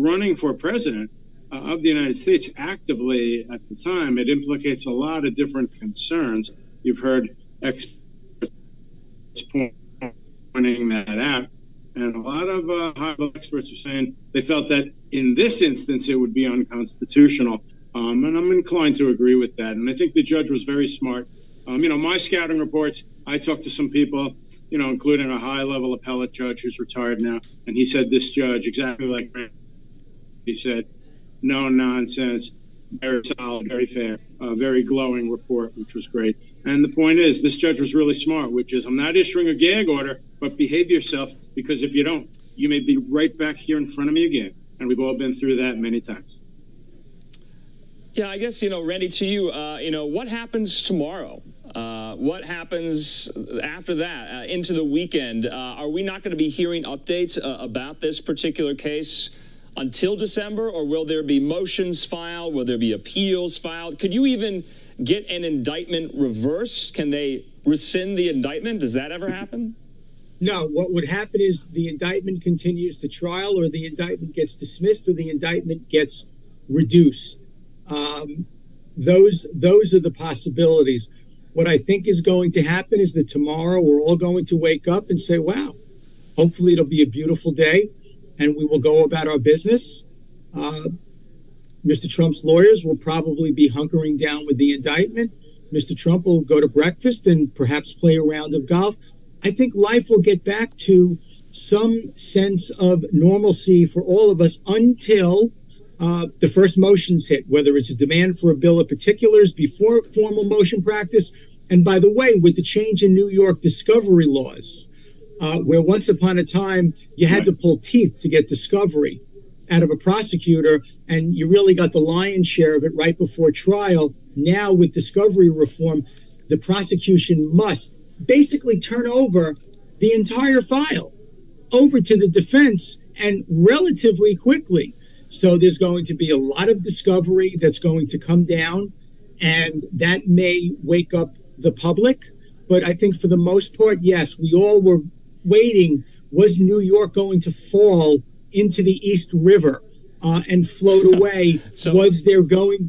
running for president of the United States actively at the time, it implicates a lot of different concerns. You've heard experts pointing that out. And a lot of high-level experts are saying they felt that in this instance, it would be unconstitutional. And I'm inclined to agree with that. And I think the judge was very smart. My scouting reports, I talked to some people, including a high-level appellate judge who's retired now. And he said this judge, exactly like he said, no nonsense, very solid, very fair, very glowing report, which was great. And the point is, this judge was really smart, which is I'm not issuing a gag order, but behave yourself, because if you don't, you may be right back here in front of me again. And we've all been through that many times. Yeah, I guess, Randy, to you, what happens tomorrow? What happens after that, into the weekend? Are we not going to be hearing updates about this particular case until December, or will there be motions filed? Will there be appeals filed? Could you even get an indictment reversed? Can they rescind the indictment? Does that ever happen? No, what would happen is the indictment continues to trial, or the indictment gets dismissed, or the indictment gets reduced. Those are the possibilities. What I think is going to happen is that tomorrow we're all going to wake up and say, wow, hopefully it'll be a beautiful day and we will go about our business. Mr. Trump's lawyers will probably be hunkering down with the indictment. Mr. Trump will go to breakfast and perhaps play a round of golf. I think life will get back to some sense of normalcy for all of us until the first motions hit, whether it's a demand for a bill of particulars before formal motion practice. And by the way, with the change in New York discovery laws, where once upon a time you had to pull teeth to get discovery out of a prosecutor, and you really got the lion's share of it right before trial. Now with discovery reform, the prosecution must basically turn over the entire file over to the defense, and relatively quickly. So there's going to be a lot of discovery that's going to come down, and that may wake up the public. But I think for the most part, yes, we all were waiting. Was New York going to fall into the East River and float away? Was there going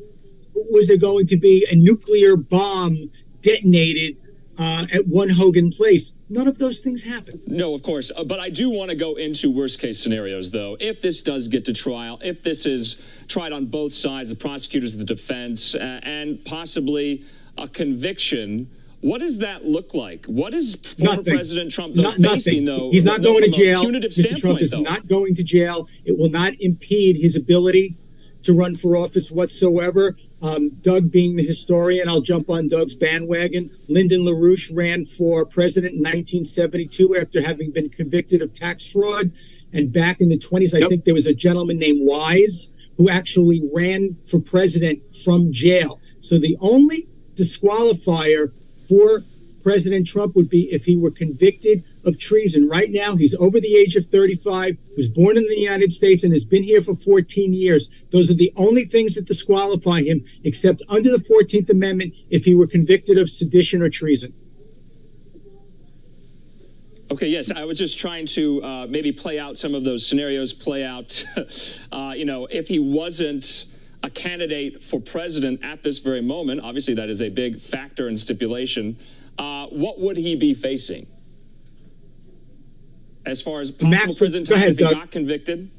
to be a nuclear bomb detonated at One Hogan Place? None of those things happened. No, of course. But I do want to go into worst case scenarios, though. If this does get to trial, if this is tried on both sides, the prosecutors, the defense, and possibly a conviction, what does that look like? What is former President Trump facing, though? He's not going to jail. Mr. Trump is not going to jail. It will not impede his ability to run for office whatsoever. Doug being the historian, I'll jump on Doug's bandwagon. Lyndon LaRouche ran for president in 1972 after having been convicted of tax fraud. And back in the 20s, I think there was a gentleman named Wise who actually ran for president from jail. So the only disqualifier for President Trump would be if he were convicted of treason. Right now, he's over the age of 35, was born in the United States, and has been here for 14 years. Those are the only things that disqualify him, except under the 14th Amendment, if he were convicted of sedition or treason. Okay, yes, I was just trying to maybe play out some of those scenarios, play out, if he wasn't a candidate for president at this very moment, obviously that is a big factor and stipulation, what would he be facing? As far as possible prison time if he got convicted?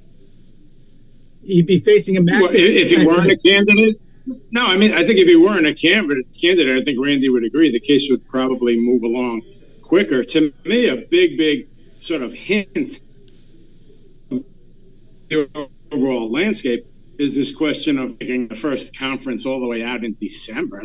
He'd be facing a maximum. Well, if he weren't a candidate? No, I think if he weren't a candidate, I think Randy would agree. The case would probably move along quicker. To me, a big sort of hint of the overall landscape is this question of taking the first conference all the way out in December.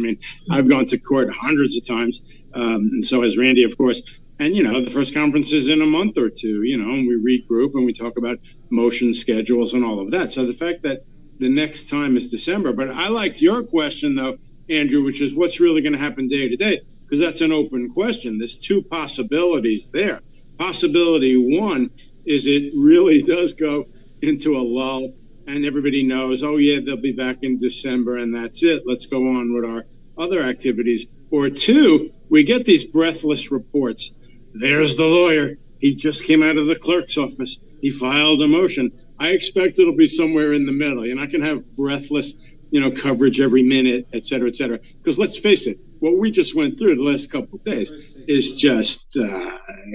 I've gone to court hundreds of times, and so has Randy, of course. And, the first conference is in a month or two, and we regroup and we talk about motion schedules and all of that. So the fact that the next time is December. But I liked your question, though, Andrew, which is what's really going to happen day to day, because that's an open question. There's two possibilities there. Possibility one is it really does go into a lull and everybody knows, oh, yeah, they'll be back in December and that's it. Let's go on with our other activities. Or two, we get these breathless reports. There's the lawyer. He just came out of the clerk's office. He filed a motion. I expect it'll be somewhere in the middle. You're not going to have breathless, coverage every minute, et cetera, et cetera. Because let's face it, what we just went through the last couple of days is just,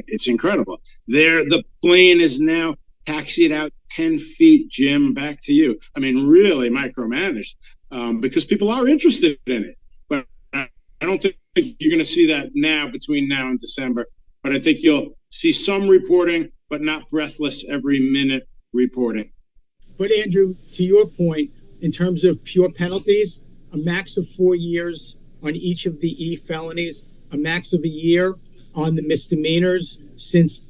it's incredible. The plane is now taxied out 10 feet, Jim, back to you. I mean, really micromanaged because people are interested in it. But I don't think you're going to see that now between now and December. But I think you'll see some reporting, but not breathless every minute reporting. But Andrew, to your point, in terms of pure penalties, a max of 4 years on each of the E felonies, a max of a year on the misdemeanors. Since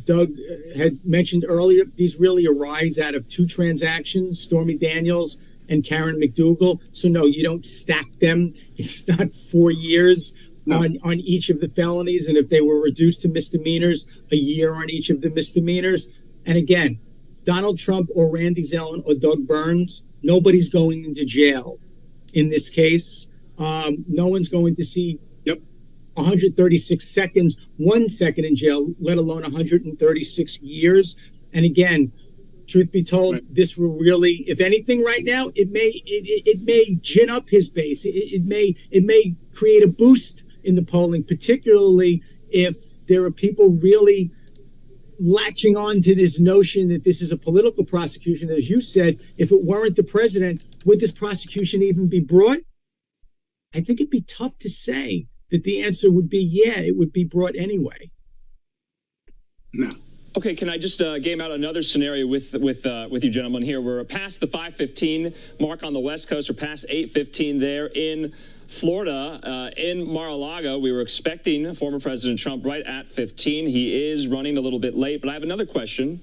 Doug had mentioned earlier, these really arise out of two transactions, Stormy Daniels and Karen McDougal. So no, you don't stack them. It's not 4 years on each of the felonies. And if they were reduced to misdemeanors, a year on each of the misdemeanors. And again, Donald Trump or Randy Zellin or Doug Burns, nobody's going into jail in this case. No one's going to see 136 seconds, 1 second in jail, let alone 136 years. And again, truth be told, this will really, if anything right now, it may gin up his base. It may create a boost in the polling, particularly if there are people really latching on to this notion that this is a political prosecution. As you said, if it weren't the president, would this prosecution even be brought? I think it'd be tough to say that the answer would be, yeah, it would be brought anyway. No. Okay, can I just game out another scenario with you gentlemen here? We're past the 5:15 mark on the West Coast. We're past 8:15 there in Florida. In Mar-a-Lago, we were expecting former President Trump right at 15. He is running a little bit late, but I have another question.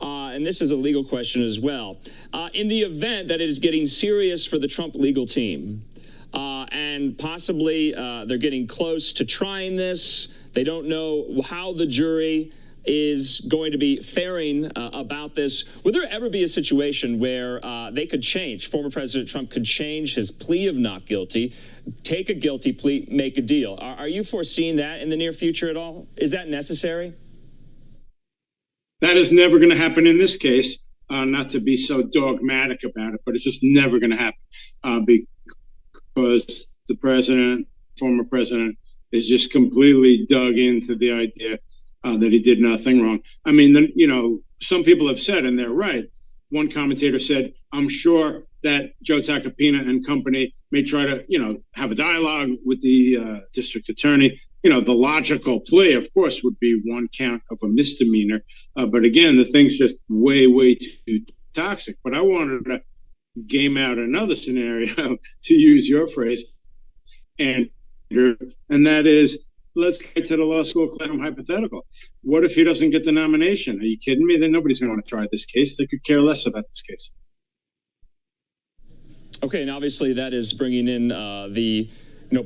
And this is a legal question as well. In the event that it is getting serious for the Trump legal team, and possibly they're getting close to trying this, they don't know how the jury is going to be faring about this. Would there ever be a situation where they could change, former President Trump could change his plea of not guilty, take a guilty plea, make a deal? Are you foreseeing that in the near future at all? Is that necessary? That is never going to happen in this case, not to be so dogmatic about it, but it's just never going to happen because the president, former president, is just completely dug into the idea that he did nothing wrong. I mean, some people have said, and they're right. One commentator said, I'm sure that Joe Tacopina and company may try to, have a dialogue with the district attorney. The logical play, of course, would be one count of a misdemeanor. But again, the thing's just way, way too toxic. But I wanted to game out another scenario, to use your phrase, Andrew, and that is, let's get to the law school claim hypothetical. What if he doesn't get the nomination? Are you kidding me? Then nobody's going to want to try this case. They could care less about this case. Okay, and obviously that is bringing in the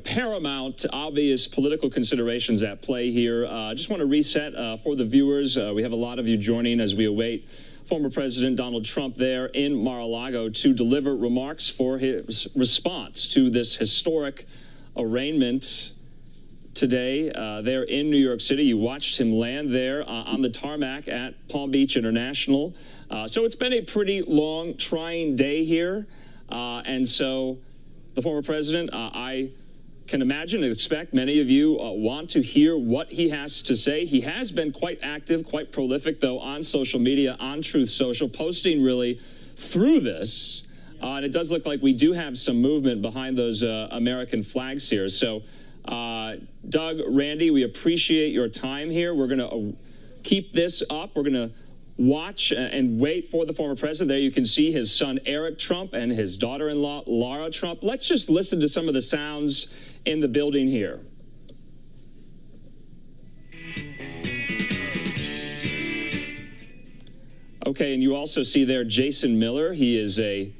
paramount, obvious political considerations at play here. I just want to reset for the viewers. We have a lot of you joining as we await former President Donald Trump there in Mar-a-Lago to deliver remarks for his response to this historic arraignment today there in New York City. You watched him land there on the tarmac at Palm Beach International. So it's been a pretty long, trying day here. And so the former president, I can imagine and expect many of you want to hear what he has to say. He has been quite active, quite prolific, though, on social media, on Truth Social, posting really through this. And it does look like we do have some movement behind those American flags here. So, Doug, Randy, we appreciate your time here. We're going to keep this up. We're going to watch and wait for the former president. There you can see his son, Eric Trump, and his daughter-in-law, Lara Trump. Let's just listen to some of the sounds in the building here. Okay, and you also see there Jason Miller. He is a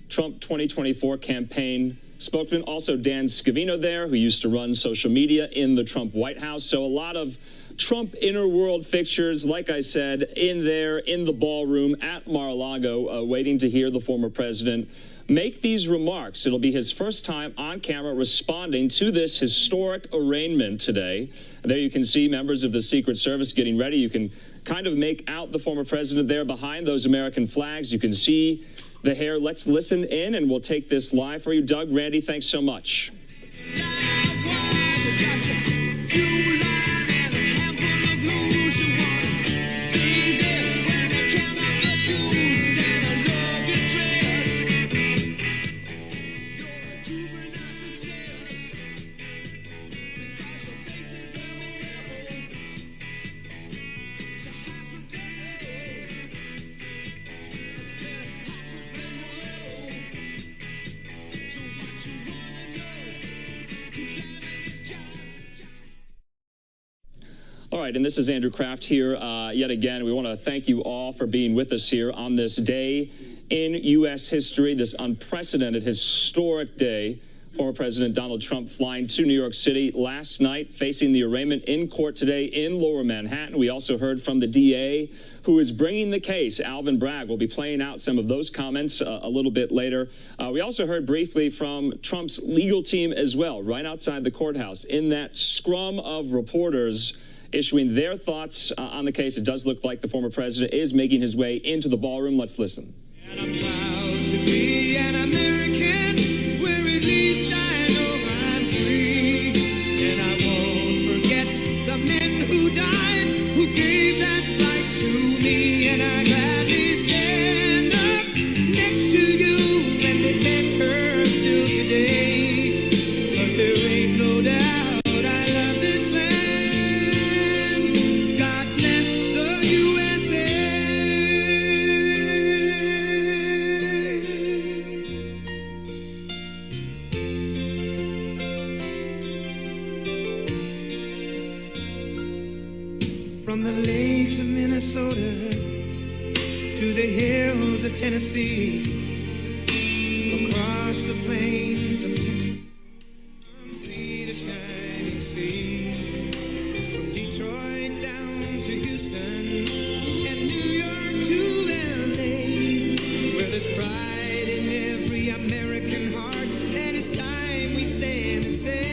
Trump 2024 campaign spokesman. Also Dan Scavino there, who used to run social media in the Trump White House. So a lot of Trump inner world fixtures, like I said, in there in the ballroom at Mar-a-Lago, waiting to hear the former president make these remarks. It'll be his first time on camera responding to this historic arraignment today. And there you can see members of the Secret Service getting ready. You can kind of make out the former president there behind those American flags. You can see the hair. Let's listen in, and we'll take this live for you. Doug, Randy, thanks so much. All right, and this is Andrew Kraft here yet again. We want to thank you all for being with us here on this day in U.S. history, this unprecedented, historic day. Former President Donald Trump flying to New York City last night, facing the arraignment in court today in Lower Manhattan. We also heard from the DA who is bringing the case, Alvin Bragg. We'll be playing out some of those comments a little bit later. We also heard briefly from Trump's legal team as well, right outside the courthouse, in that scrum of reporters issuing their thoughts on the case. It does look like the former president is making his way into the ballroom. Let's listen. And I'm proud to be an American, where at least I know I'm free. And I won't forget the men who died, who gave that right to me. And I gladly stand up next to you and defend her still today. 'Cause there ain't no doubt. From the lakes of Minnesota to the hills of Tennessee, across the plains of Texas, from sea to shining sea, from Detroit down to Houston and New York to LA, where there's pride in every American heart, and it's time we stand and say,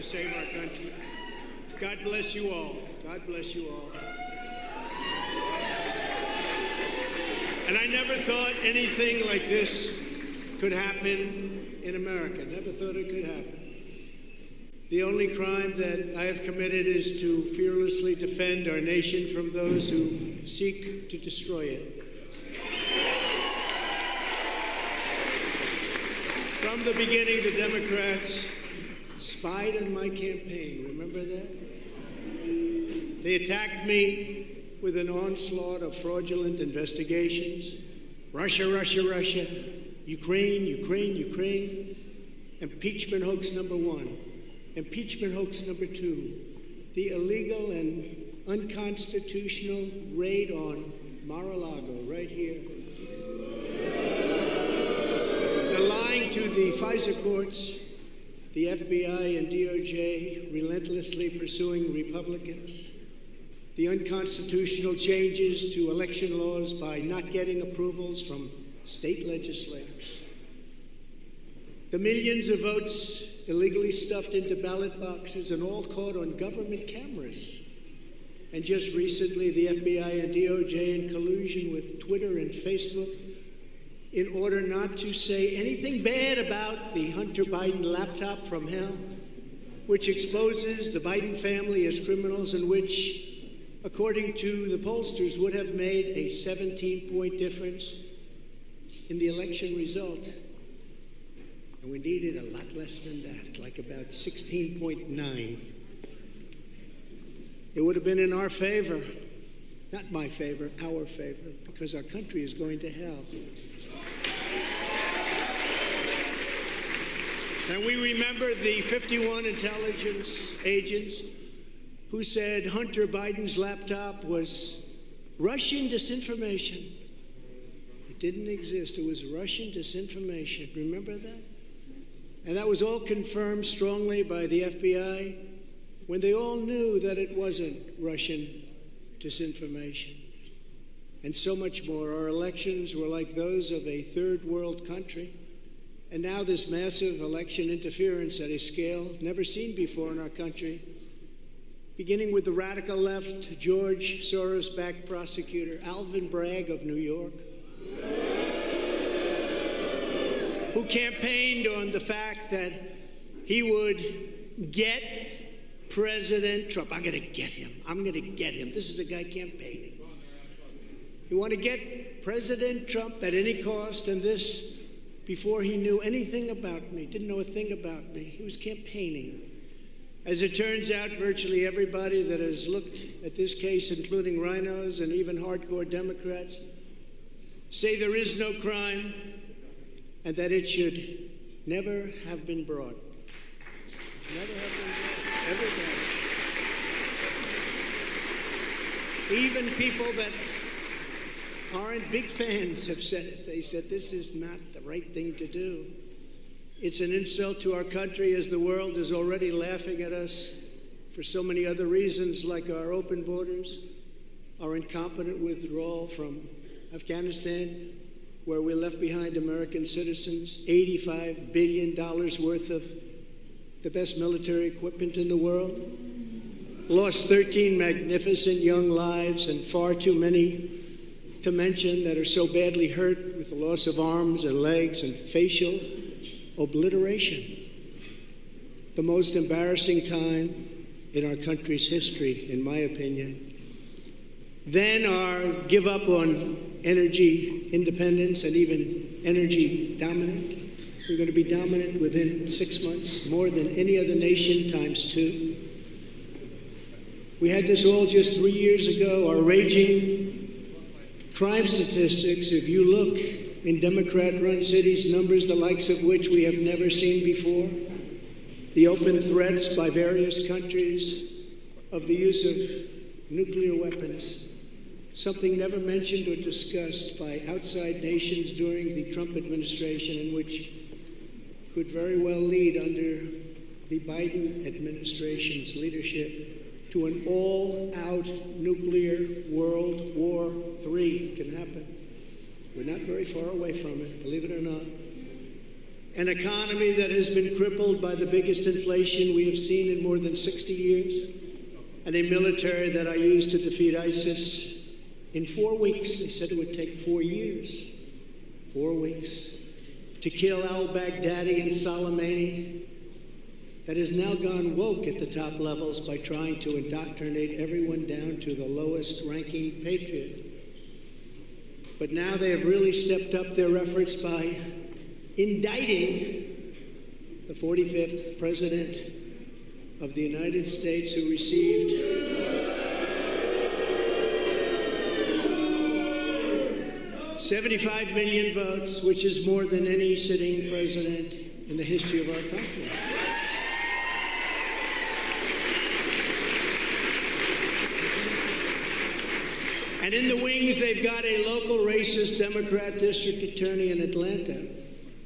Save our country. God bless you all. God bless you all. And I never thought anything like this could happen in America. Never thought it could happen. The only crime that I have committed is to fearlessly defend our nation from those who seek to destroy it. From the beginning, the Democrats spied on my campaign. Remember that? They attacked me with an onslaught of fraudulent investigations. Russia, Russia, Russia. Ukraine, Ukraine, Ukraine. Impeachment hoax number 1. Impeachment hoax number 2. The illegal and unconstitutional raid on Mar-a-Lago, right here. The lying to the FISA courts the FBI and DOJ relentlessly pursuing Republicans, the unconstitutional changes to election laws by not getting approvals from state legislators, the millions of votes illegally stuffed into ballot boxes and all caught on government cameras. And just recently, the FBI and DOJ in collusion with Twitter and Facebook in order not to say anything bad about the Hunter Biden laptop from hell, which exposes the Biden family as criminals and which, according to the pollsters, would have made a 17-point difference in the election result. And we needed a lot less than that, like about 16.9. It would have been in our favor, not my favor, our favor, because our country is going to hell. And we remember the 51 intelligence agents who said Hunter Biden's laptop was Russian disinformation. It didn't exist. It was Russian disinformation. Remember that? And that was all confirmed strongly by the FBI when they all knew that it wasn't Russian disinformation. And so much more. Our elections were like those of a third world country. And now this massive election interference at a scale never seen before in our country, beginning with the radical left, George Soros-backed prosecutor Alvin Bragg of New York, who campaigned on the fact that he would get President Trump. I'm going to get him. I'm going to get him. This is a guy campaigning. He wanted to get President Trump at any cost, and this before he knew anything about me, didn't know a thing about me. He was campaigning. As it turns out, virtually everybody that has looked at this case, including rhinos and even hardcore Democrats, say there is no crime and that it should never have been brought. Never have been brought. Everybody. Even people that aren't big fans have said it. They said this is not the right thing to do. It's an insult to our country, as the world is already laughing at us for so many other reasons, like our open borders, our incompetent withdrawal from Afghanistan, where we left behind American citizens, $85 billion worth of the best military equipment in the world, lost 13 magnificent young lives, and far too many to mention that are so badly hurt with the loss of arms and legs and facial obliteration. The most embarrassing time in our country's history, in my opinion. Then our give up on energy independence and even energy dominance. We're going to be dominant within 6 months, more than any other nation times 2. We had this all just 3 years ago. Our raging crime statistics, if you look in Democrat-run cities, numbers the likes of which we have never seen before, the open threats by various countries of the use of nuclear weapons, something never mentioned or discussed by outside nations during the Trump administration, and which could very well lead under the Biden administration's leadership to an all-out nuclear World War III can happen. We're not very far away from it, believe it or not. An economy that has been crippled by the biggest inflation we have seen in more than 60 years, and a military that I used to defeat ISIS in 4 weeks. They said it would take 4 years. 4 weeks. To kill al-Baghdadi and Soleimani, that has now gone woke at the top levels by trying to indoctrinate everyone down to the lowest ranking patriot. But now they have really stepped up their efforts by indicting the 45th president of the United States, who received $75 million votes, which is more than any sitting president in the history of our country. And in the wings, they've got a local racist Democrat district attorney in Atlanta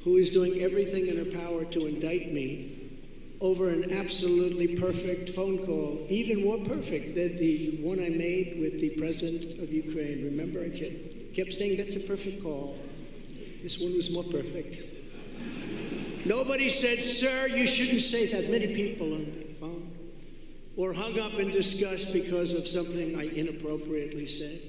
who is doing everything in her power to indict me over an absolutely perfect phone call, even more perfect than the one I made with the president of Ukraine. Remember, I kept saying that's a perfect call. This one was more perfect. Nobody said, sir, you shouldn't say that. Many people on the phone. Or hung up in disgust because of something I inappropriately said.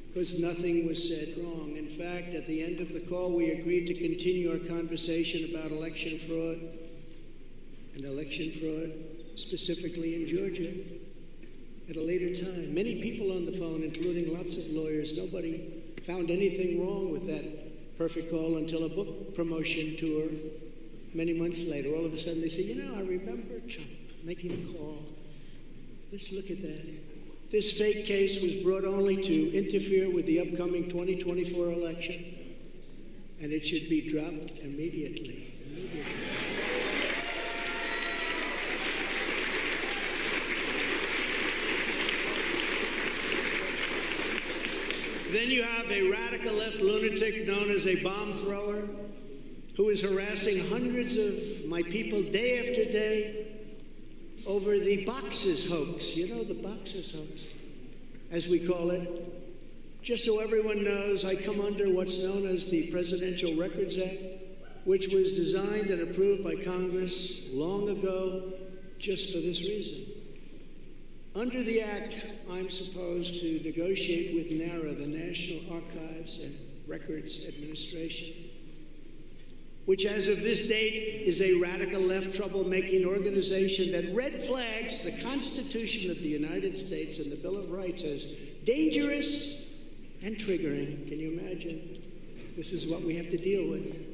Because nothing was said wrong. In fact, at the end of the call, we agreed to continue our conversation about election fraud, and election fraud specifically in Georgia at a later time. Many people on the phone, including lots of lawyers, nobody found anything wrong with that perfect call until a book promotion tour many months later. All of a sudden they say, you know, I remember Trump making a call. Let's look at that. This fake case was brought only to interfere with the upcoming 2024 election, and it should be dropped immediately. Then you have a radical left lunatic known as a bomb thrower who is harassing hundreds of my people day after day over the Boxes hoax. You know, the Boxes hoax, as we call it. Just so everyone knows, I come under what's known as the Presidential Records Act, which was designed and approved by Congress long ago just for this reason. Under the Act, I'm supposed to negotiate with NARA, the National Archives and Records Administration, which as of this date is a radical left troublemaking organization that red flags the Constitution of the United States and the Bill of Rights as dangerous and triggering. Can you imagine? This is what we have to deal with.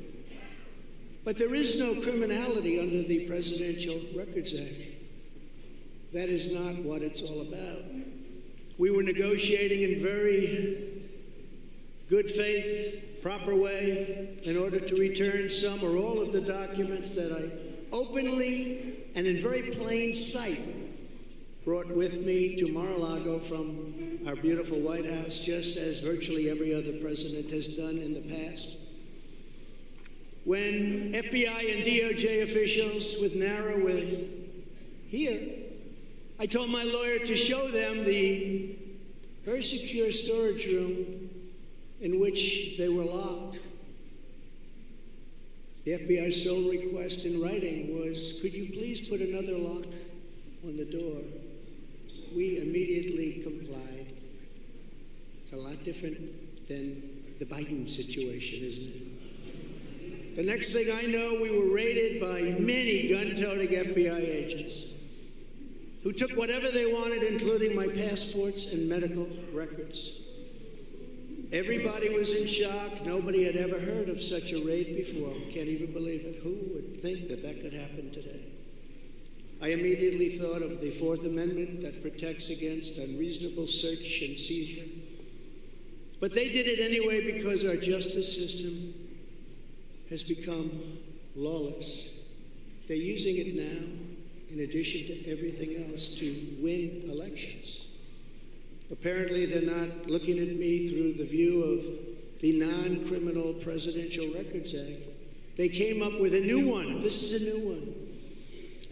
But there is no criminality under the Presidential Records Act. That is not what it's all about. We were negotiating in very good faith, proper way, in order to return some or all of the documents that I openly and in very plain sight brought with me to Mar-a-Lago from our beautiful White House, just as virtually every other president has done in the past. When FBI and DOJ officials with NARA were here, I told my lawyer to show them the very secure storage room in which they were locked. The FBI's sole request in writing was, could you please put another lock on the door? We immediately complied. It's a lot different than the Biden situation, isn't it? The next thing I know, we were raided by many gun-toting FBI agents who took whatever they wanted, including my passports and medical records. Everybody was in shock. Nobody had ever heard of such a raid before. Can't even believe it. Who would think that that could happen today? I immediately thought of the Fourth Amendment that protects against unreasonable search and seizure. But they did it anyway because our justice system has become lawless. They're using it now, in addition to everything else, to win elections. Apparently, they're not looking at me through the view of the Non-Criminal Presidential Records Act. They came up with a new one. This is a new one.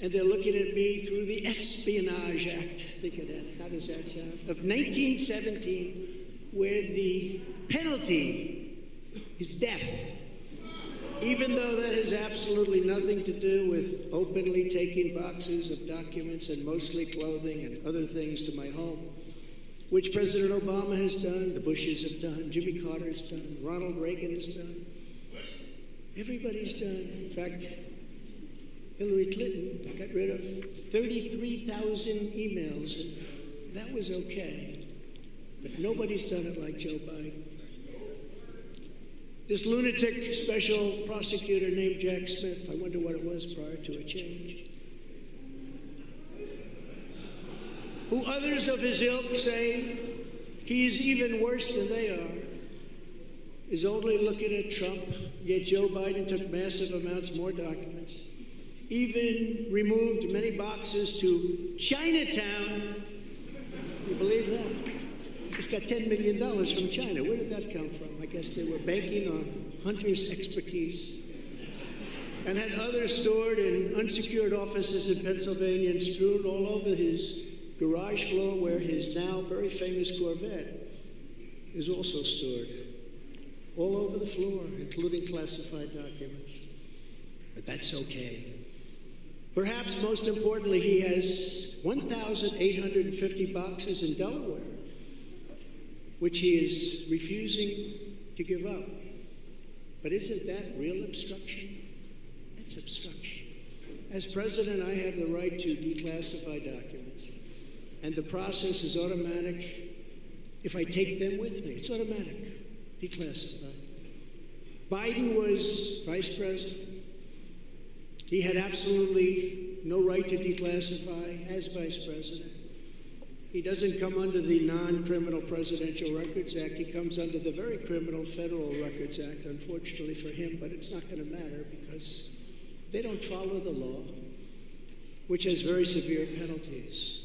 And they're looking at me through the Espionage Act. Think of that. How does that sound? Of 1917, where the penalty is death. Even though that has absolutely nothing to do with openly taking boxes of documents and mostly clothing and other things to my home, which President Obama has done, the Bushes have done, Jimmy Carter has done, Ronald Reagan has done. Everybody's done. In fact, Hillary Clinton got rid of 33,000 emails, and that was okay. But nobody's done it like Joe Biden. This lunatic special prosecutor named Jack Smith, I wonder what it was prior to a change, who others of his ilk say he's even worse than they are, is only looking at Trump, yet Joe Biden took massive amounts more documents, even removed many boxes to Chinatown. You believe that? He's got $10 million from China. Where did that come from? I guess they were banking on Hunter's expertise. and had others stored in unsecured offices in Pennsylvania and strewn all over his garage floor where his now very famous Corvette is also stored. All over the floor, including classified documents. But that's okay. Perhaps most importantly, he has 1,850 boxes in Delaware, which he is refusing to give up. But isn't that real obstruction? That's obstruction. As president, I have the right to declassify documents, and the process is automatic. If I take them with me, it's automatic, declassified. Biden was vice president. He had absolutely no right to declassify as vice president. He doesn't come under the non-criminal Presidential Records Act. He comes under the very criminal Federal Records Act, unfortunately for him, but it's not going to matter because they don't follow the law, which has very severe penalties.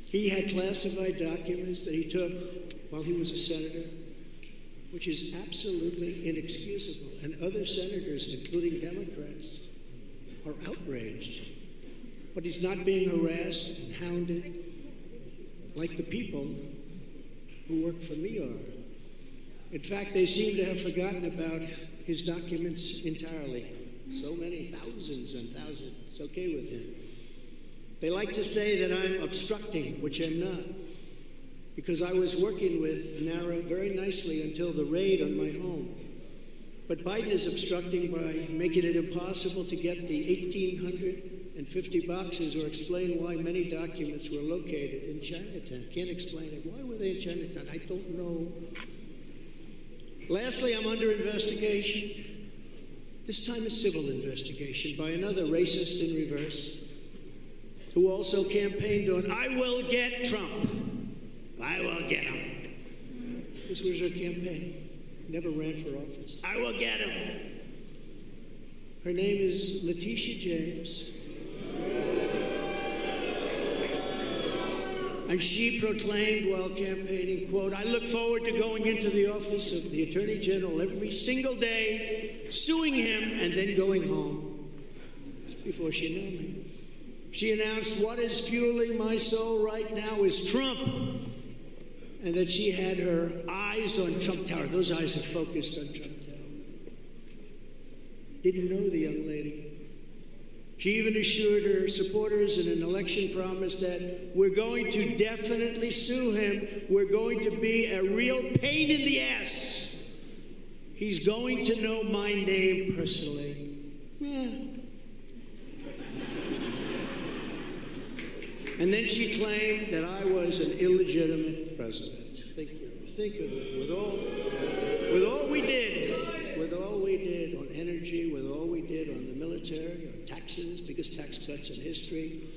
He had classified documents that he took while he was a senator, which is absolutely inexcusable. And other senators, including Democrats, are outraged. But he's not being harassed and hounded like the people who work for me are. In fact, they seem to have forgotten about his documents entirely. So many, thousands and thousands. It's okay with him. They like to say that I'm obstructing, which I'm not, because I was working with NARA very nicely until the raid on my home. But Biden is obstructing by making it impossible to get the 1,850 boxes or explain why many documents were located in Chinatown. Can't explain it. Why were they in Chinatown? I don't know. Lastly, I'm under investigation. This time a civil investigation by another racist in reverse who also campaigned on, I will get Trump. I will get him. This was her campaign. Never ran for office. I will get him. Her name is Letitia James. And she proclaimed while campaigning, quote, I look forward to going into the office of the Attorney General every single day, suing him, and then going home. Just before she knew me. She announced, what is fueling my soul right now is Trump. And that she had her eyes on Trump Tower. Those eyes are focused on Trump Tower. Didn't know the young lady. She even assured her supporters in an election promise that we're going to definitely sue him. We're going to be a real pain in the ass. He's going to know my name personally. Yeah. And then she claimed that I was an illegitimate president. Think of it. With all we did on energy, with all we did on the military, on taxes, biggest tax cuts in history,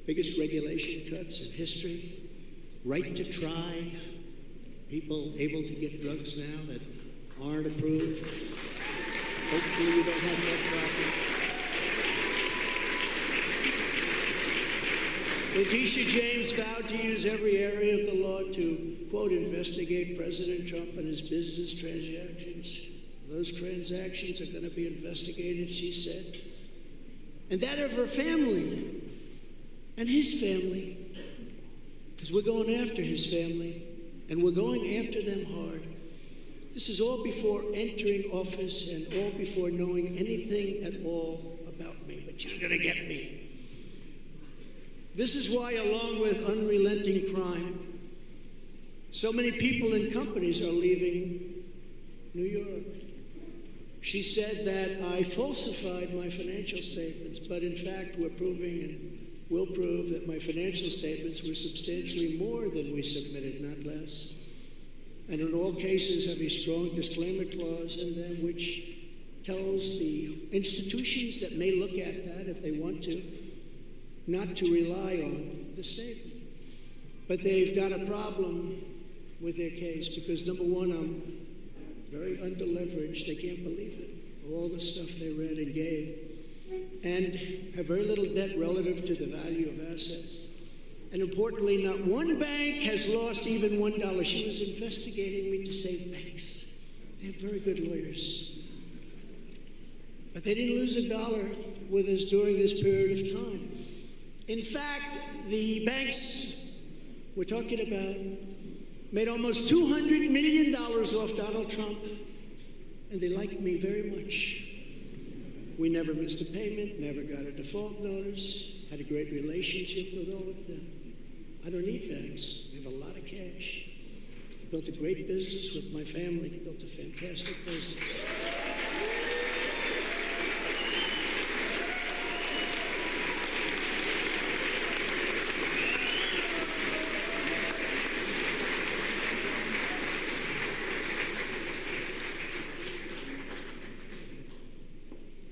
biggest regulation cuts in history, right to try, people able to get drugs now that aren't approved. Hopefully we don't have that problem. Letitia James vowed to use every area of the law to, quote, investigate President Trump and his business transactions. Those transactions are going to be investigated, she said. And that of her family and his family, because we're going after his family, and we're going after them hard. This is all before entering office and all before knowing anything at all about me, but she's going to get me. This is why, along with unrelenting crime, so many people and companies are leaving New York. She said that I falsified my financial statements, but in fact we're proving and will prove that my financial statements were substantially more than we submitted, not less. And in all cases have a strong disclaimer clause in them which tells the institutions that may look at that if they want to, not to rely on the statement. But they've got a problem with their case because, number one, I'm very underleveraged. They can't believe it. All the stuff they read and gave. And have very little debt relative to the value of assets. And importantly, not one bank has lost even $1. She was investigating me to save banks. They have very good lawyers. But they didn't lose a dollar with us during this period of time. In fact, the banks we're talking about made almost $200 million off Donald Trump, and they liked me very much. We never missed a payment, never got a default notice, had a great relationship with all of them. I don't need banks. I have a lot of cash. I built a great business with my family, built a fantastic business.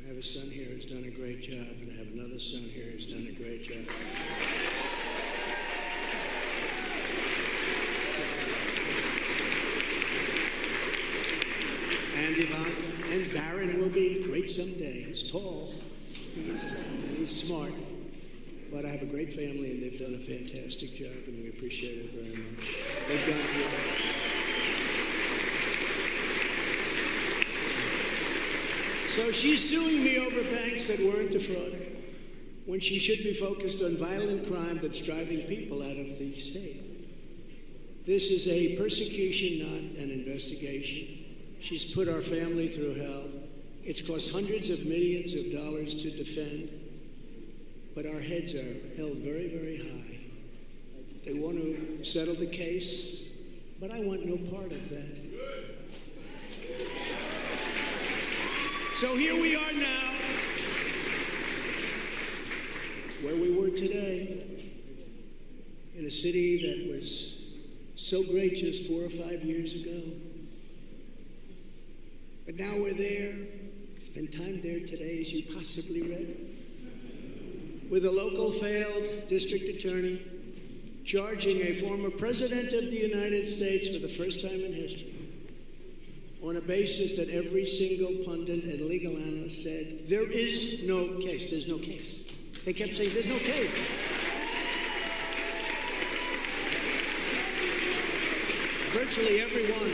I have a son here who's done a great job, and I have another son here who's done a great job. And Ivanka, and Barron will be great someday. He's tall, he's smart, but I have a great family, and they've done a fantastic job, and we appreciate it very much. They've done it. So she's suing me over banks that weren't defrauded, when she should be focused on violent crime that's driving people out of the state. This is a persecution, not an investigation. She's put our family through hell. It's cost hundreds of millions of dollars to defend, but our heads are held very, very high. They want to settle the case, but I want no part of that. So here we are now. It's where we were today, in a city that was so great just 4 or 5 years ago. But now we're there, spend time there today, as you possibly read, with a local failed district attorney charging a former president of the United States for the first time in history on a basis that every single pundit and legal analyst said, there is no case, there's no case. They kept saying, there's no case. Virtually everyone.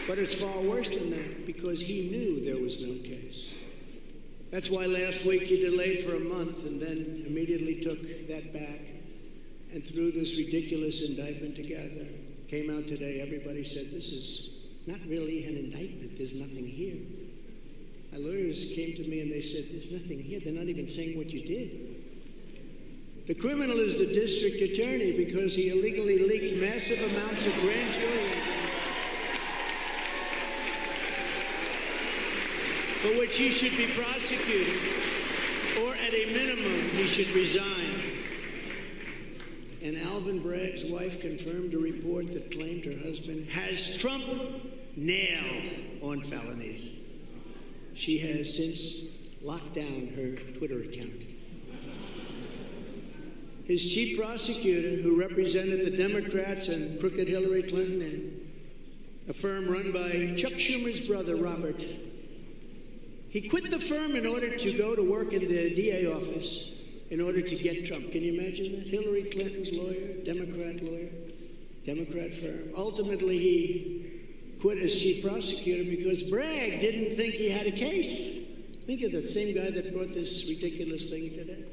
But it's far worse than that, because he knew there was no case. That's why last week he delayed for a month and then immediately took that back and threw this ridiculous indictment together. Came out today, everybody said, this is not really an indictment, there's nothing here. My lawyers came to me and they said, there's nothing here, they're not even saying what you did. The criminal is the district attorney because he illegally leaked massive amounts of grand jury information, for which he should be prosecuted, or at a minimum, he should resign. And Alvin Bragg's wife confirmed a report that claimed her husband has Trump nailed on felonies. She has since locked down her Twitter account. His chief prosecutor, who represented the Democrats and crooked Hillary Clinton in a firm run by Chuck Schumer's brother, Robert, he quit the firm in order to go to work in the DA office in order to get Trump. Can you imagine that? Hillary Clinton's lawyer, Democrat firm. Ultimately, he quit as chief prosecutor because Bragg didn't think he had a case. Think of that same guy that brought this ridiculous thing today.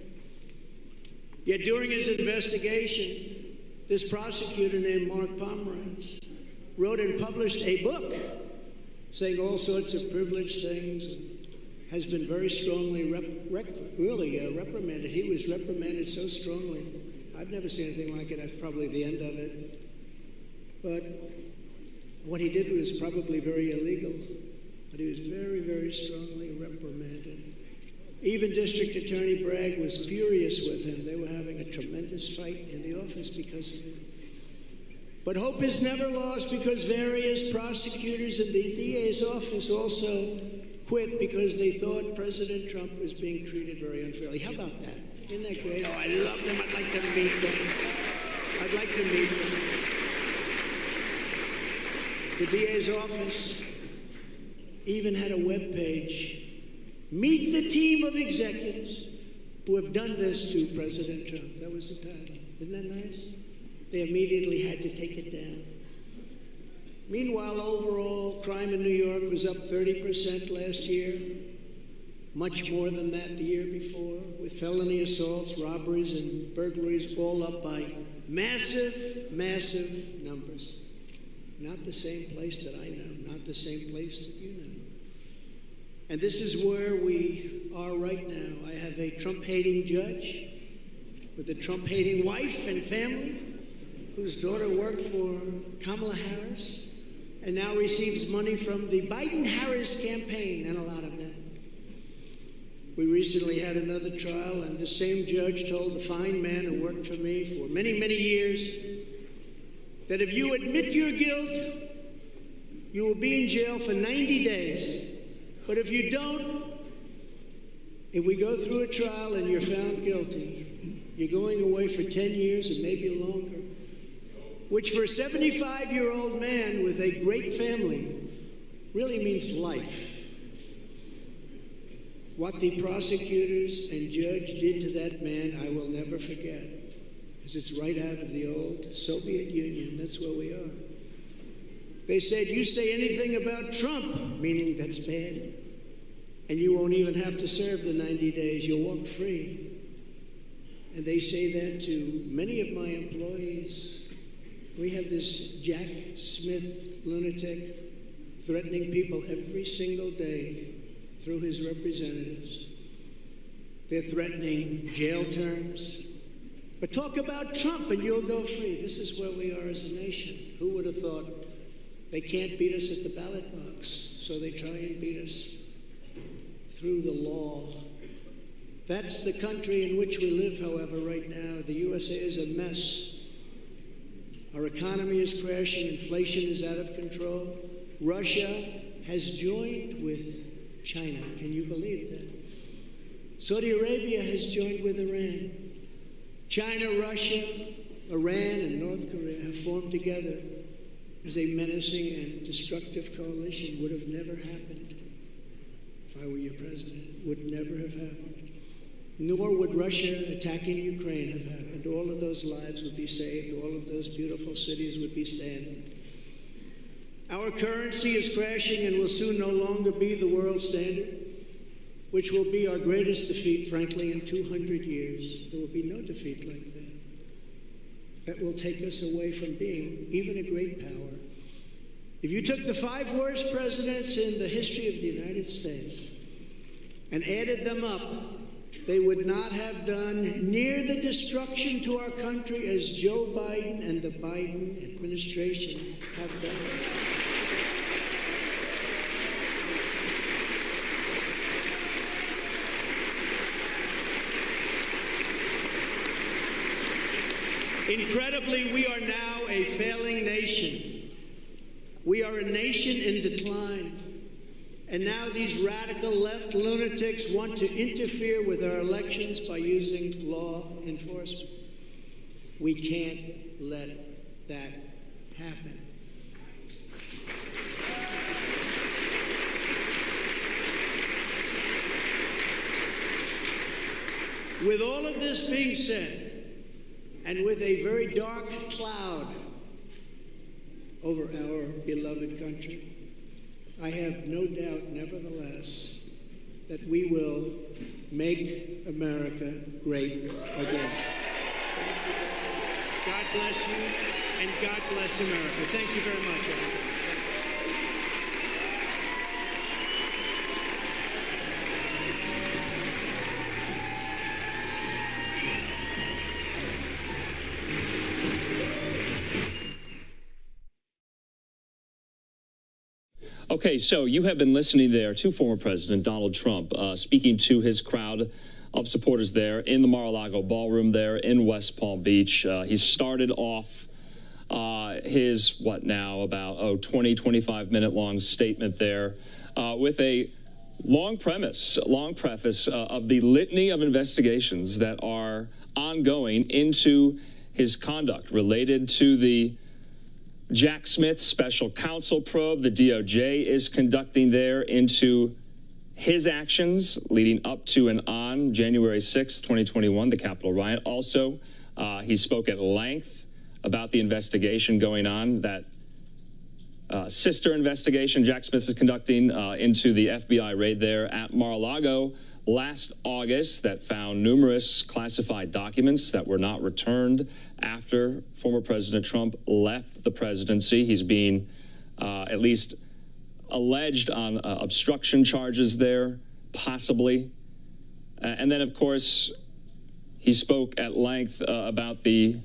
Yet during his investigation, this prosecutor named Mark Pomerantz wrote and published a book saying all sorts of privileged things, and has been very strongly reprimanded. He was reprimanded so strongly. I've never seen anything like it. That's probably the end of it. But what he did was probably very illegal. But he was very, very strongly reprimanded. Even District Attorney Bragg was furious with him. They were having a tremendous fight in the office because of it. But hope is never lost, because various prosecutors in the DA's office also quit because they thought President Trump was being treated very unfairly. How about that? Isn't that great? Oh, I love them. I'd like to meet them. I'd like to meet them. The DA's office even had a web page. Meet the team of executives who have done this to President Trump. That was the title. Isn't that nice? They immediately had to take it down. Meanwhile, overall, crime in New York was up 30% last year. much more than that the year before, with felony assaults, robberies, and burglaries all up by massive, massive numbers. Not the same place that I know, not the same place that you know. And this is where we are right now. I have a Trump-hating judge with a Trump-hating wife and family whose daughter worked for Kamala Harris and now receives money from the Biden-Harris campaign and a lot of that. We recently had another trial, and the same judge told the fine man who worked for me for many, many years that if you admit your guilt, you will be in jail for 90 days. But if you don't, if we go through a trial and you're found guilty, you're going away for 10 years and maybe longer, which for a 75-year-old man with a great family really means life. What the prosecutors and judge did to that man, I will never forget, because it's right out of the old Soviet Union. That's where we are. They said, you say anything about Trump, meaning that's bad, and you won't even have to serve the 90 days. You'll walk free. And they say that to many of my employees. We have this Jack Smith lunatic threatening people every single day through his representatives. They're threatening jail terms. But talk about Trump and you'll go free. This is where we are as a nation. Who would have thought? They can't beat us at the ballot box, so they try and beat us through the law. That's the country in which we live, however, right now. The USA is a mess. Our economy is crashing. Inflation is out of control. Russia has joined with China. Can you believe that? Saudi Arabia has joined with Iran. China, Russia, Iran, and North Korea have formed together as a menacing and destructive coalition. Would have never happened if I were your president. Would never have happened. Nor would Russia attacking Ukraine have happened. All of those lives would be saved. All of those beautiful cities would be standing. Our currency is crashing and will soon no longer be the world standard, which will be our greatest defeat, frankly, in 200 years. There will be no defeat like that. That will take us away from being even a great power. If you took the 5 worst presidents in the history of the United States and added them up, they would not have done near the destruction to our country as Joe Biden and the Biden administration have done. Incredibly, we are now a failing nation. We are a nation in decline. And now these radical left lunatics want to interfere with our elections by using law enforcement. We can't let that happen. With all of this being said, and with a very dark cloud over our beloved country, I have no doubt, nevertheless, that we will make America great again. Thank you. God bless you, and God bless America. Thank you very much, everybody. Okay, so you have been listening there to former President Donald Trump speaking to his crowd of supporters there in the Mar-a-Lago ballroom there in West Palm Beach. He started off his, about 20, 25 minute long statement there with a long preface of the litany of investigations that are ongoing into his conduct related to the Jack Smith special counsel probe the DOJ is conducting there into his actions leading up to and on January 6, 2021, the Capitol riot. Also, he spoke at length about the investigation going on that sister investigation Jack Smith is conducting into the FBI raid there at Mar-a-Lago last August that found numerous classified documents that were not returned after former President Trump left the presidency. He's being at least alleged on obstruction charges there, possibly. And then, of course, he spoke at length about the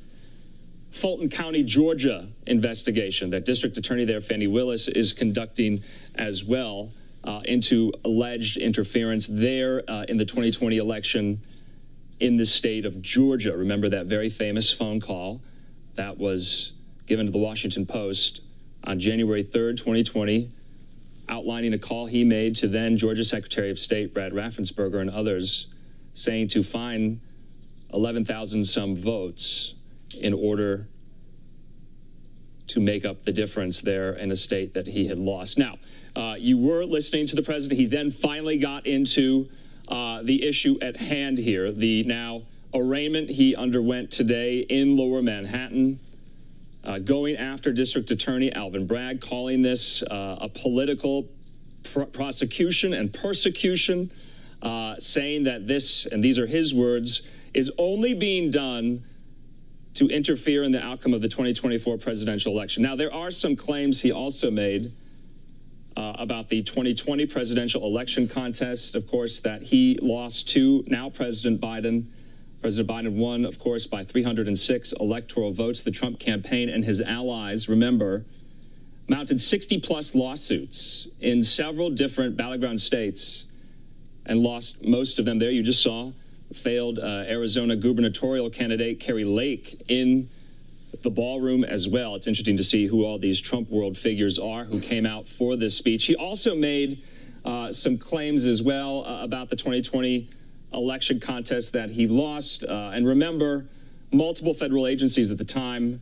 Fulton County, Georgia investigation that District Attorney there, Fannie Willis, is conducting as well into alleged interference there in the 2020 election in the state of Georgia. Remember that very famous phone call that was given to the Washington Post on January 3rd, 2020, outlining a call he made to then Georgia Secretary of State Brad Raffensperger and others, saying to find 11,000 some votes in order to make up the difference there in a state that he had lost. Now, you were listening to the president. He then finally got into the issue at hand here, the now arraignment he underwent today in Lower Manhattan, going after District Attorney Alvin Bragg, calling this a political prosecution and persecution, saying that this, and these are his words, is only being done to interfere in the outcome of the 2024 presidential election. Now, there are some claims he also made about the 2020 presidential election contest, of course, that he lost to now President Biden. President Biden won, of course, by 306 electoral votes. The Trump campaign and his allies, remember, mounted 60-plus lawsuits in several different battleground states and lost most of them there. You just saw failed Arizona gubernatorial candidate Kari Lake in the ballroom as well. It's interesting to see who all these Trump world figures are who came out for this speech. He also made some claims as well about the 2020 election contest that he lost. And remember, multiple federal agencies at the time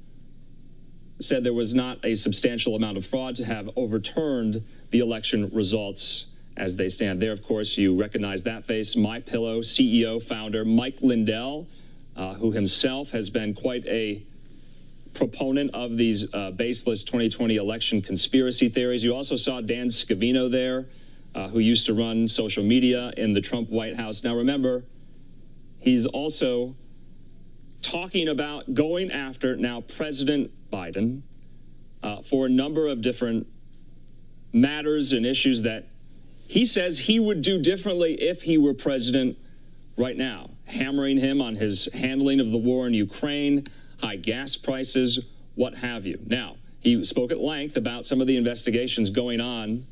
said there was not a substantial amount of fraud to have overturned the election results as they stand. There, of course, you recognize that face, MyPillow CEO, founder Mike Lindell, who himself has been quite a proponent of these baseless 2020 election conspiracy theories. You also saw Dan Scavino there, who used to run social media in the Trump White House. Now, remember, he's also talking about going after now President Biden for a number of different matters and issues that he says he would do differently if he were president right now, hammering him on his handling of the war in Ukraine, high gas prices, what have you. Now, he spoke at length about some of the investigations going on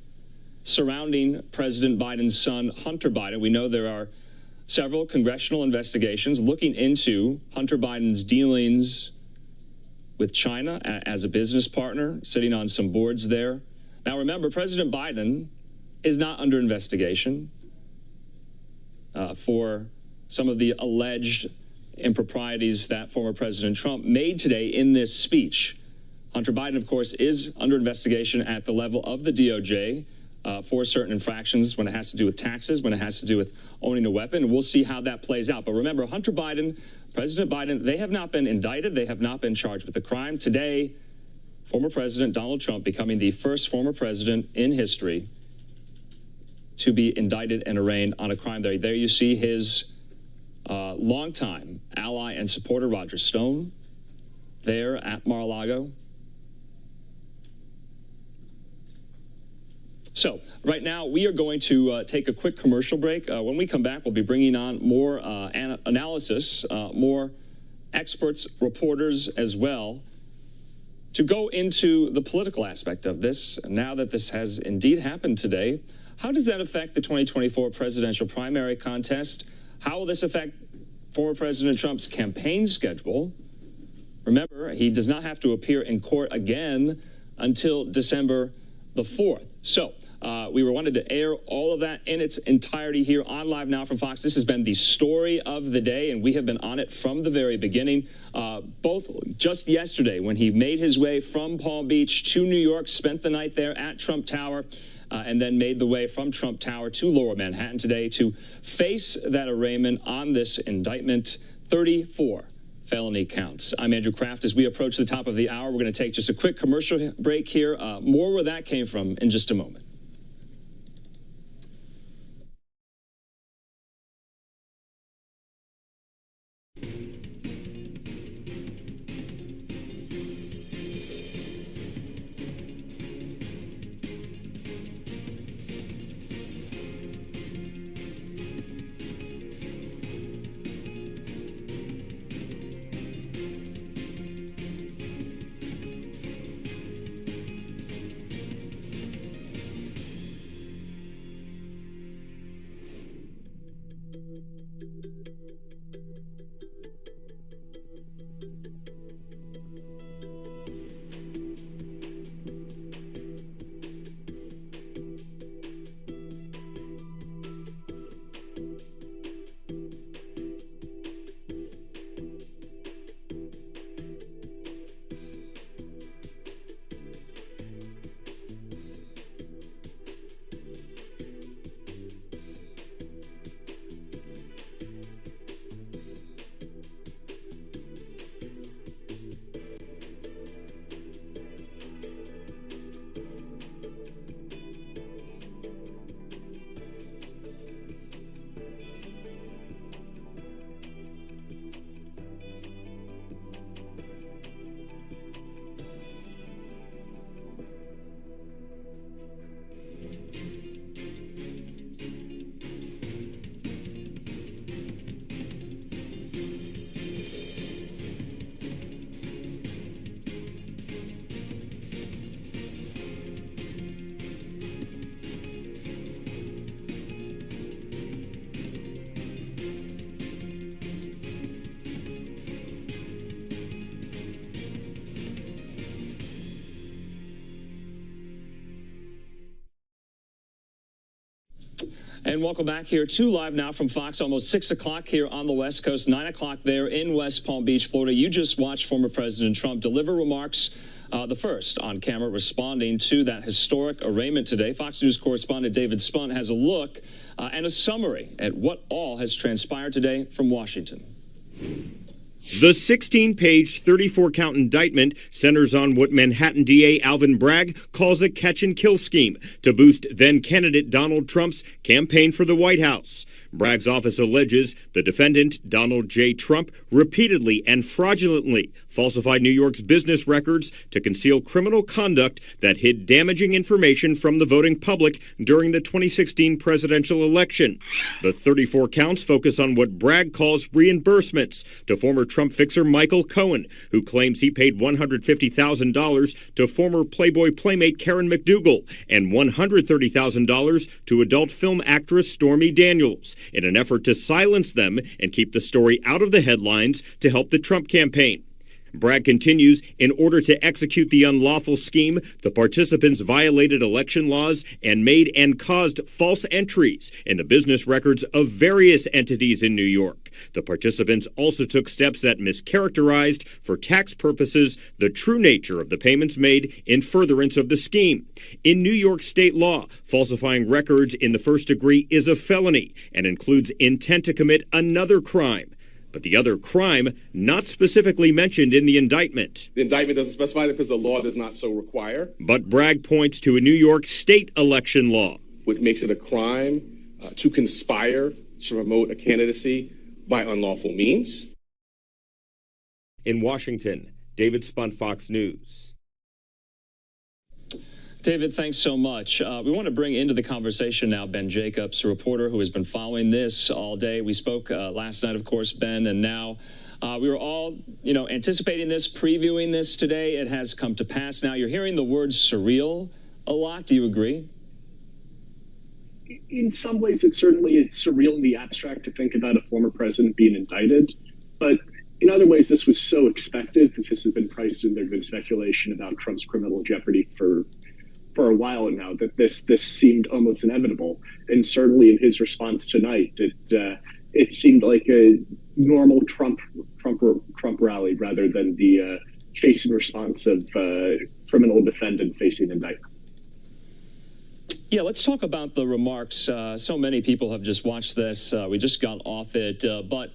surrounding President Biden's son, Hunter Biden. We know there are several congressional investigations looking into Hunter Biden's dealings with China as a business partner, sitting on some boards there. Now, remember, President Biden is not under investigation for some of the alleged improprieties that former President Trump made today in this speech. Hunter Biden, of course, is under investigation at the level of the DOJ for certain infractions when it has to do with taxes, when it has to do with owning a weapon. We'll see how that plays out. But remember, Hunter Biden, President Biden, they have not been indicted. They have not been charged with a crime. Today, former President Donald Trump becoming the first former president in history to be indicted and arraigned on a crime. There you see his longtime ally and supporter, Roger Stone, there at Mar-a-Lago. So right now, we are going to take a quick commercial break. When we come back, we'll be bringing on more analysis, more experts, reporters as well, to go into the political aspect of this. Now that this has indeed happened today, how does that affect the 2024 presidential primary contest? How will this affect former President Trump's campaign schedule? Remember, he does not have to appear in court again until December the 4th. So we wanted to air all of that in its entirety here on Live Now from Fox. This has been the story of the day, and we have been on it from the very beginning. Both just yesterday, when he made his way from Palm Beach to New York, spent the night there at Trump Tower, and then made the way from Trump Tower to Lower Manhattan today to face that arraignment on this indictment. 34 felony counts. I'm Andrew Kraft. As we approach the top of the hour, we're going to take just a quick commercial break here. More where that came from in just a moment. And welcome back here to Live Now from Fox. Almost 6 o'clock here on the West Coast, 9 o'clock there in West Palm Beach, Florida. You just watched former President Trump deliver remarks, the first on camera responding to that historic arraignment today. Fox News correspondent David Spunt has a look and a summary at what all has transpired today from Washington. The 16-page, 34-count indictment centers on what Manhattan DA Alvin Bragg calls a catch-and-kill scheme to boost then-candidate Donald Trump's campaign for the White House. Bragg's office alleges the defendant, Donald J. Trump, repeatedly and fraudulently falsified New York's business records to conceal criminal conduct that hid damaging information from the voting public during the 2016 presidential election. The 34 counts focus on what Bragg calls reimbursements to former Trump fixer Michael Cohen, who claims he paid $150,000 to former Playboy playmate Karen McDougal and $130,000 to adult film actress Stormy Daniels, in an effort to silence them and keep the story out of the headlines to help the Trump campaign. Bragg continues, in order to execute the unlawful scheme, the participants violated election laws and made and caused false entries in the business records of various entities in New York. The participants also took steps that mischaracterized, for tax purposes, the true nature of the payments made in furtherance of the scheme. In New York state law, falsifying records in the first degree is a felony and includes intent to commit another crime. But the other crime not specifically mentioned in the indictment. The indictment doesn't specify that because the law does not so require. But Bragg points to a New York state election law, which makes it a crime to conspire to promote a candidacy by unlawful means. In Washington, David Spunt, Fox News. David, thanks so much. We want to bring into the conversation now Ben Jacobs, a reporter who has been following this all day. We spoke last night, of course, Ben, and now we were all, anticipating this, previewing this today. It has come to pass. Now you're hearing the word surreal a lot. Do you agree? In some ways, it certainly is surreal in the abstract to think about a former president being indicted. But in other ways, this was so expected that this has been priced in. There's been speculation about Trump's criminal jeopardy for a while now, that this seemed almost inevitable. And certainly in his response tonight, it seemed like a normal Trump rally rather than the chastened response of criminal defendant facing indictment. Yeah, let's talk about the remarks. So many people have just watched this. We just got off it, but